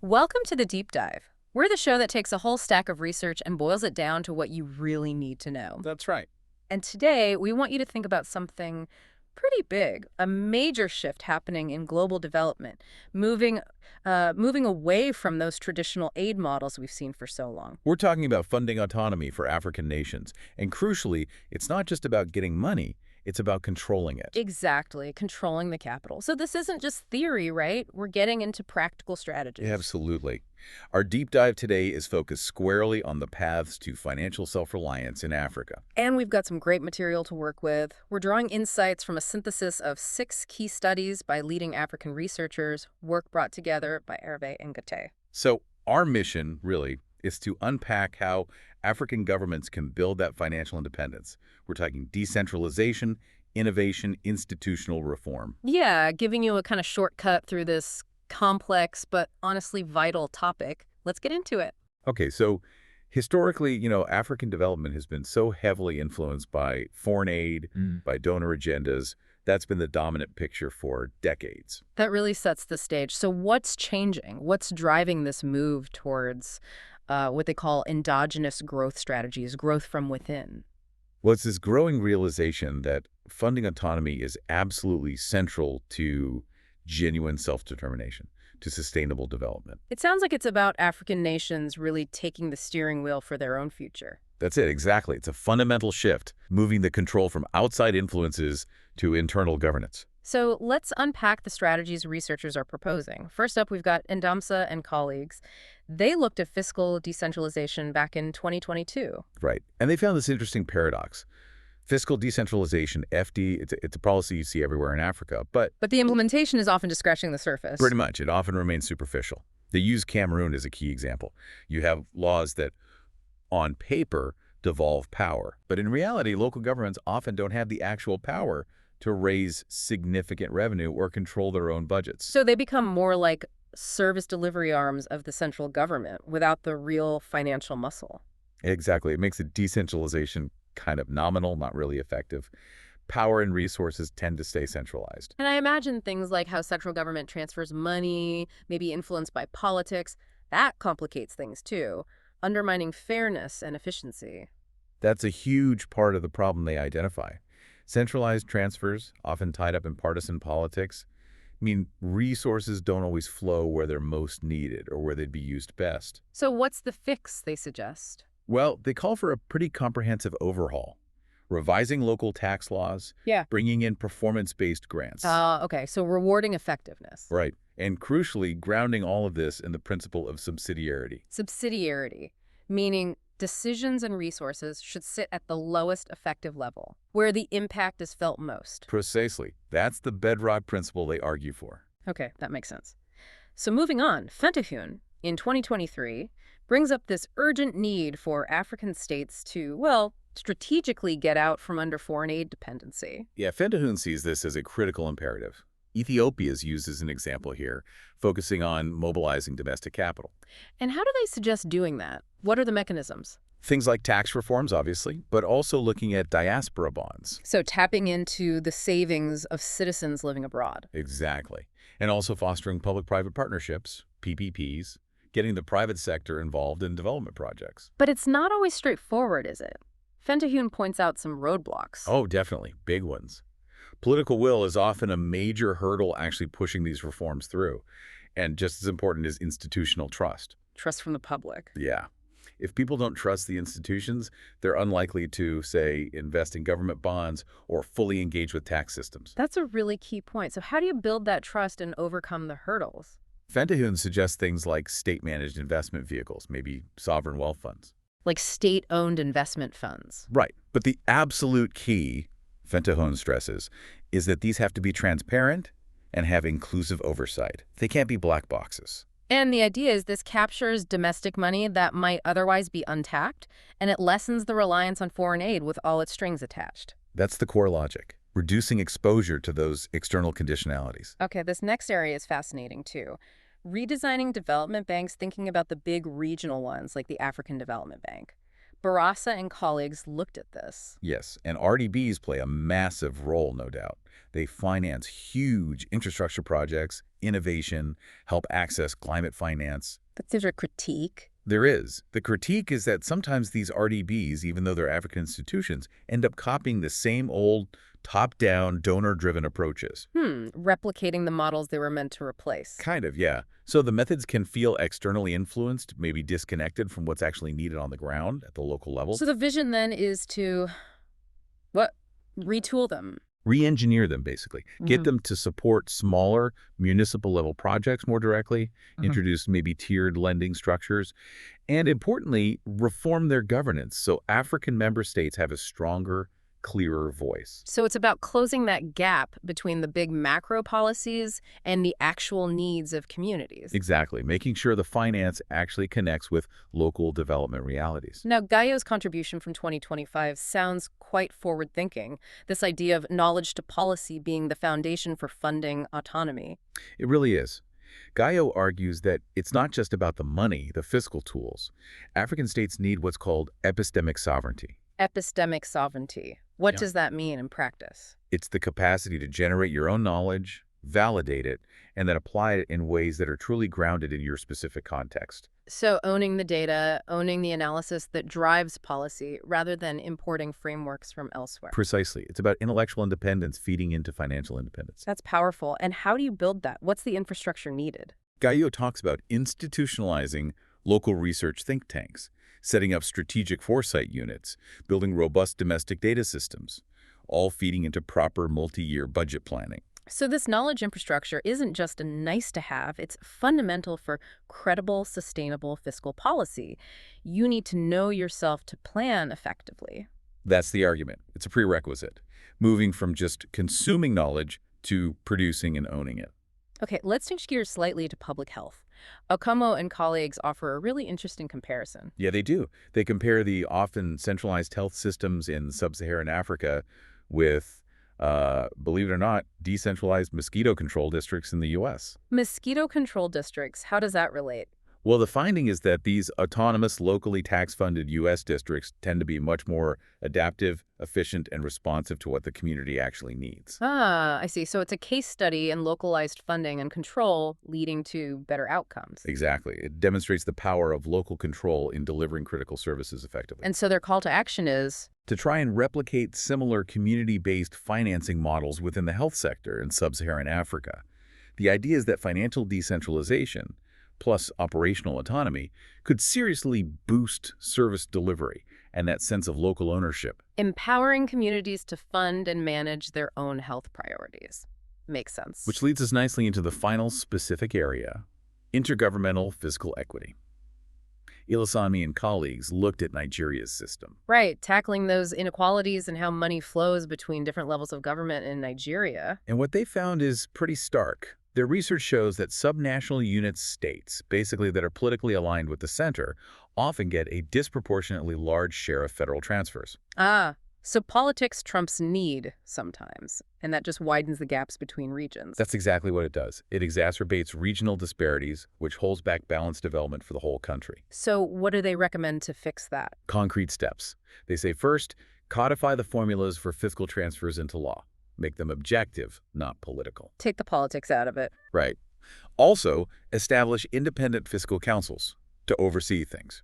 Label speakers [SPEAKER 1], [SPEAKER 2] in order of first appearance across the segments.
[SPEAKER 1] Welcome to the Deep Dive. We're the show that takes a whole stack of research and boils it down to what you really need to know.
[SPEAKER 2] That's right.
[SPEAKER 1] And today, we want you to think about something pretty big, a major shift happening in global development, moving, moving away from those traditional aid models we've seen for so long.
[SPEAKER 2] We're talking about funding autonomy for African nations. And crucially, it's not just about getting money, it's about controlling it.
[SPEAKER 1] Exactly, controlling the capital. So this isn't just theory, right? We're getting into practical strategies.
[SPEAKER 2] Absolutely. Our deep dive today is focused squarely on the paths to financial self-reliance in Africa.
[SPEAKER 1] And we've got some great material to work with. We're drawing insights from a synthesis of 6 key studies by leading African researchers, work brought together by Hervé and Gaté.
[SPEAKER 2] So our mission, really, is to unpack how African governments can build that financial independence. We're talking decentralization, innovation, institutional reform.
[SPEAKER 1] Yeah, giving you a kind of shortcut through this complex but honestly vital topic. Let's get into it.
[SPEAKER 2] Okay, so historically, African development has been so heavily influenced by foreign aid, by donor agendas. That's been the dominant picture for decades.
[SPEAKER 1] That really sets the stage. So what's changing? What's driving this move towards what they call endogenous growth strategies, growth from within?
[SPEAKER 2] Well, it's this growing realization that funding autonomy is absolutely central to genuine self-determination, to sustainable development.
[SPEAKER 1] It sounds like it's about African nations really taking the steering wheel for their own future.
[SPEAKER 2] That's it, exactly. It's a fundamental shift, moving the control from outside influences to internal governance.
[SPEAKER 1] So let's unpack the strategies researchers are proposing. First up, we've got Endomsa and colleagues. They looked at fiscal decentralization back in 2022.
[SPEAKER 2] Right. And they found this interesting paradox. Fiscal decentralization, FD, it's a policy you see everywhere in Africa, but
[SPEAKER 1] the implementation is often just scratching the surface.
[SPEAKER 2] pretty much it often remains superficial. They use Cameroon as a key example. You have laws that, on paper, devolve power, but in reality, local governments often don't have the actual power to raise significant revenue or control their own budgets.
[SPEAKER 1] So they become more like service delivery arms of the central government without the real financial muscle.
[SPEAKER 2] Exactly. It makes a decentralization kind of nominal, not really effective. Power and resources tend to stay centralized.
[SPEAKER 1] And I imagine things like how central government transfers money, maybe influenced by politics, that complicates things too, undermining fairness and efficiency.
[SPEAKER 2] That's a huge part of the problem they identify. Centralized transfers, often tied up in partisan politics, mean resources don't always flow where they're most needed or where they'd be used best.
[SPEAKER 1] So what's the fix they suggest?
[SPEAKER 2] Well, they call for a pretty comprehensive overhaul, revising local tax laws,
[SPEAKER 1] Yeah.
[SPEAKER 2] bringing in performance-based grants.
[SPEAKER 1] Okay, so rewarding effectiveness.
[SPEAKER 2] Right. And crucially, grounding all of this in the principle of subsidiarity.
[SPEAKER 1] Subsidiarity, meaning decisions and resources should sit at the lowest effective level, where the impact is felt most.
[SPEAKER 2] Precisely. That's the bedrock principle they argue for.
[SPEAKER 1] Okay, that makes sense. So moving on, Fentahun, in 2023, brings up this urgent need for African states to, well, strategically get out from under foreign aid dependency.
[SPEAKER 2] Yeah, Fentahun sees this as a critical imperative. Ethiopia is used as an example here, focusing on mobilizing domestic capital.
[SPEAKER 1] And how do they suggest doing that? What are the mechanisms?
[SPEAKER 2] Things like tax reforms, obviously, but also looking at diaspora bonds.
[SPEAKER 1] So tapping into the savings of citizens living abroad.
[SPEAKER 2] Exactly. And also fostering public-private partnerships, PPPs, getting the private sector involved in development projects.
[SPEAKER 1] But it's not always straightforward, is it? Fentahun points out some roadblocks.
[SPEAKER 2] Oh, definitely. Big ones. Political will is often a major hurdle actually pushing these reforms through. And just as important is institutional trust.
[SPEAKER 1] Trust from the public.
[SPEAKER 2] Yeah. If people don't trust the institutions, they're unlikely to, say, invest in government bonds or fully engage with tax systems.
[SPEAKER 1] That's a really key point. So how do you build that trust and overcome the hurdles?
[SPEAKER 2] Fentahun suggests things like state-managed investment vehicles, maybe sovereign wealth funds.
[SPEAKER 1] Like state-owned investment funds.
[SPEAKER 2] Right. But the absolute key, Fentahun stresses, is that these have to be transparent and have inclusive oversight. They can't be black boxes.
[SPEAKER 1] And the idea is this captures domestic money that might otherwise be untapped, and it lessens the reliance on foreign aid with all its strings attached.
[SPEAKER 2] That's the core logic, reducing exposure to those external conditionalities.
[SPEAKER 1] Okay, this next area is fascinating too. Redesigning development banks, thinking about the big regional ones like the African Development Bank. Barasa and colleagues looked at this.
[SPEAKER 2] Yes, and RDBs play a massive role, no doubt. They finance huge infrastructure projects, innovation, help access climate finance.
[SPEAKER 1] But there's a critique.
[SPEAKER 2] There is. The critique is that sometimes these RDBs, even though they're African institutions, end up copying the same old top-down, donor-driven approaches.
[SPEAKER 1] Replicating the models they were meant to replace.
[SPEAKER 2] Kind of, yeah. So the methods can feel externally influenced, maybe disconnected from what's actually needed on the ground at the local level.
[SPEAKER 1] So the vision then is to, what? Retool them.
[SPEAKER 2] Re-engineer them, basically. Get them to support smaller municipal-level projects more directly, introduce maybe tiered lending structures, and importantly, reform their governance so African member states have a stronger, clearer voice.
[SPEAKER 1] So it's about closing that gap between the big macro policies and the actual needs of communities.
[SPEAKER 2] Exactly, making sure the finance actually connects with local development realities.
[SPEAKER 1] Now, Gayo's contribution from 2025 sounds quite forward-thinking, this idea of knowledge to policy being the foundation for funding autonomy.
[SPEAKER 2] It really is. Gayo argues that it's not just about the money, the fiscal tools. African states need what's called epistemic sovereignty.
[SPEAKER 1] Epistemic sovereignty. What
[SPEAKER 2] Yeah.
[SPEAKER 1] does that mean in practice?
[SPEAKER 2] It's the capacity to generate your own knowledge, validate it, and then apply it in ways that are truly grounded in your specific context.
[SPEAKER 1] So owning the data, owning the analysis that drives policy, rather than importing frameworks from elsewhere.
[SPEAKER 2] Precisely. It's about intellectual independence feeding into financial independence.
[SPEAKER 1] That's powerful. And how do you build that? What's the infrastructure needed?
[SPEAKER 2] Gayo talks about institutionalizing local research think tanks, setting up strategic foresight units, building robust domestic data systems, all feeding into proper multi-year budget planning.
[SPEAKER 1] So this knowledge infrastructure isn't just a nice to have, it's fundamental for credible, sustainable fiscal policy. You need to know yourself to plan effectively.
[SPEAKER 2] That's the argument. It's a prerequisite, moving from just consuming knowledge to producing and owning it.
[SPEAKER 1] Okay, let's change gears slightly to public health. Okomo and colleagues offer a really interesting comparison.
[SPEAKER 2] Yeah, they do. They compare the often centralized health systems in sub-Saharan Africa with, believe it or not, decentralized mosquito control districts in the U.S.
[SPEAKER 1] Mosquito control districts, how does that relate?
[SPEAKER 2] Well, the finding is that these autonomous, locally tax-funded U.S. districts tend to be much more adaptive, efficient, and responsive to what the community actually needs.
[SPEAKER 1] Ah, I see. So it's a case study in localized funding and control leading to better outcomes.
[SPEAKER 2] Exactly. It demonstrates the power of local control in delivering critical services effectively.
[SPEAKER 1] And so their call to action is
[SPEAKER 2] to try and replicate similar community-based financing models within the health sector in sub-Saharan Africa. The idea is that financial decentralization plus operational autonomy could seriously boost service delivery and that sense of local ownership.
[SPEAKER 1] empowering communities to fund and manage their own health priorities. Makes sense.
[SPEAKER 2] Which leads us nicely into the final specific area, intergovernmental fiscal equity. Ilasami and colleagues looked at Nigeria's system.
[SPEAKER 1] Right, tackling those inequalities and how money flows between different levels of government in Nigeria.
[SPEAKER 2] And what they found is pretty stark. Their research shows that subnational unit states, basically that are politically aligned with the center, often get a disproportionately large share of federal transfers.
[SPEAKER 1] Ah, so politics trumps need sometimes, and that just widens the gaps between regions.
[SPEAKER 2] That's exactly what it does. It exacerbates regional disparities, which holds back balanced development for the whole country.
[SPEAKER 1] So what do they recommend to fix that?
[SPEAKER 2] Concrete steps. They say first, codify the formulas for fiscal transfers into law. Make them objective, not political.
[SPEAKER 1] Take the politics out of it.
[SPEAKER 2] Right. Also, establish independent fiscal councils to oversee things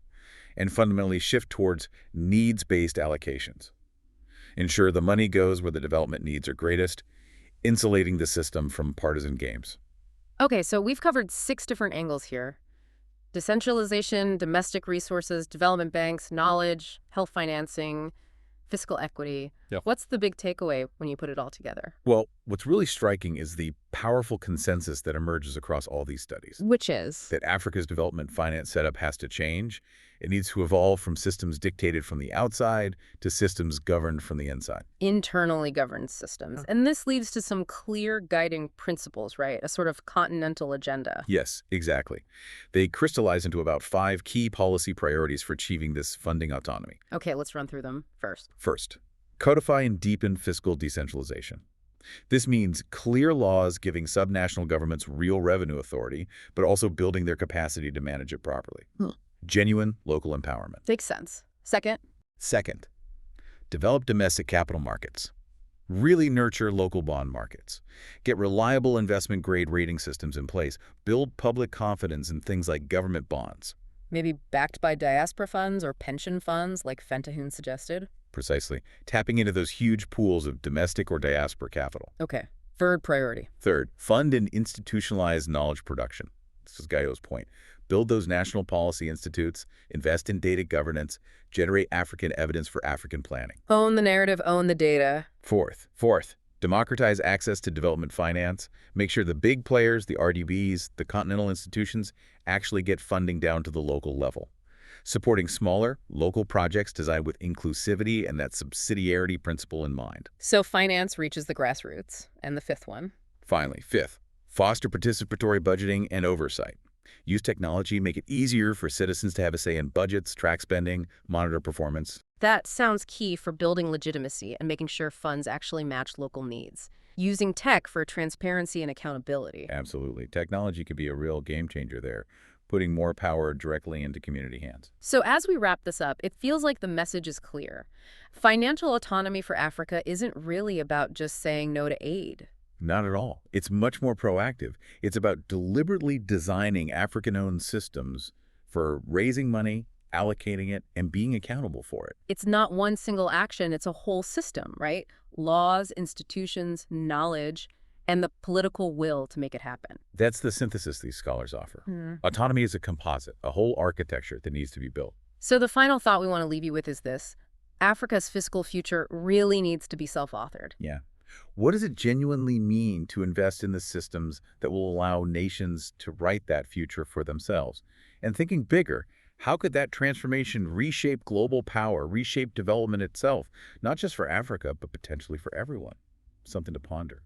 [SPEAKER 2] and fundamentally shift towards needs-based allocations. Ensure the money goes where the development needs are greatest, insulating the system from partisan games.
[SPEAKER 1] Okay, so we've covered 6 different angles here. Decentralization, domestic resources, development banks, knowledge, health financing, fiscal equity.
[SPEAKER 2] Yep.
[SPEAKER 1] What's the big takeaway when you put it all together?
[SPEAKER 2] Well, what's really striking is the powerful consensus that emerges across all these studies.
[SPEAKER 1] Which is?
[SPEAKER 2] That Africa's development finance setup has to change. It needs to evolve from systems dictated from the outside to systems governed from the inside.
[SPEAKER 1] Internally governed systems. And this leads to some clear guiding principles, right? A sort of continental agenda.
[SPEAKER 2] Yes, exactly. They crystallize into about 5 key policy priorities for achieving this funding autonomy.
[SPEAKER 1] Okay, let's run through them first.
[SPEAKER 2] First, codify and deepen fiscal decentralization. This means clear laws giving subnational governments real revenue authority, but also building their capacity to manage it properly. Genuine local empowerment.
[SPEAKER 1] Makes sense. Second,
[SPEAKER 2] Second, develop domestic capital markets. Really nurture local bond markets. Get reliable investment-grade rating systems in place. Build public confidence in things like government bonds.
[SPEAKER 1] Maybe backed by diaspora funds or pension funds, like Fentahun suggested?
[SPEAKER 2] Precisely. Tapping into those huge pools of domestic or diaspora capital.
[SPEAKER 1] Okay. Third priority.
[SPEAKER 2] Third, fund and institutionalize knowledge production. This is Gayo's point. Build those national policy institutes, invest in data governance, generate African evidence for African planning.
[SPEAKER 1] Own the narrative, own the data.
[SPEAKER 2] Fourth, democratize access to development finance. Make sure the big players, the RDBs, the continental institutions, actually get funding down to the local level. Supporting smaller, local projects designed with inclusivity and that subsidiarity principle in mind.
[SPEAKER 1] So finance reaches the grassroots. And the fifth one?
[SPEAKER 2] Finally, fifth, foster participatory budgeting and oversight. Use technology, make it easier for citizens to have a say in budgets, track spending, monitor performance.
[SPEAKER 1] That sounds key for building legitimacy and making sure funds actually match local needs. Using tech for transparency and accountability.
[SPEAKER 2] Absolutely. Technology could be a real game changer there, putting more power directly into community hands.
[SPEAKER 1] So as we wrap this up, it feels like the message is clear. Financial autonomy for Africa isn't really about just saying no to aid.
[SPEAKER 2] Not at all. It's much more proactive. It's about deliberately designing African-owned systems for raising money, allocating it, and being accountable for it.
[SPEAKER 1] It's not one single action, it's a whole system, right? Laws, institutions, knowledge, and the political will to make it happen.
[SPEAKER 2] That's the synthesis these scholars offer. Autonomy is a composite, a whole architecture that needs to be built.
[SPEAKER 1] So the final thought we want to leave you with is this. Africa's fiscal future really needs to be self-authored.
[SPEAKER 2] Yeah. What does it genuinely mean to invest in the systems that will allow nations to write that future for themselves? And thinking bigger, how could that transformation reshape global power, reshape development itself, not just for Africa, but potentially for everyone? Something to ponder.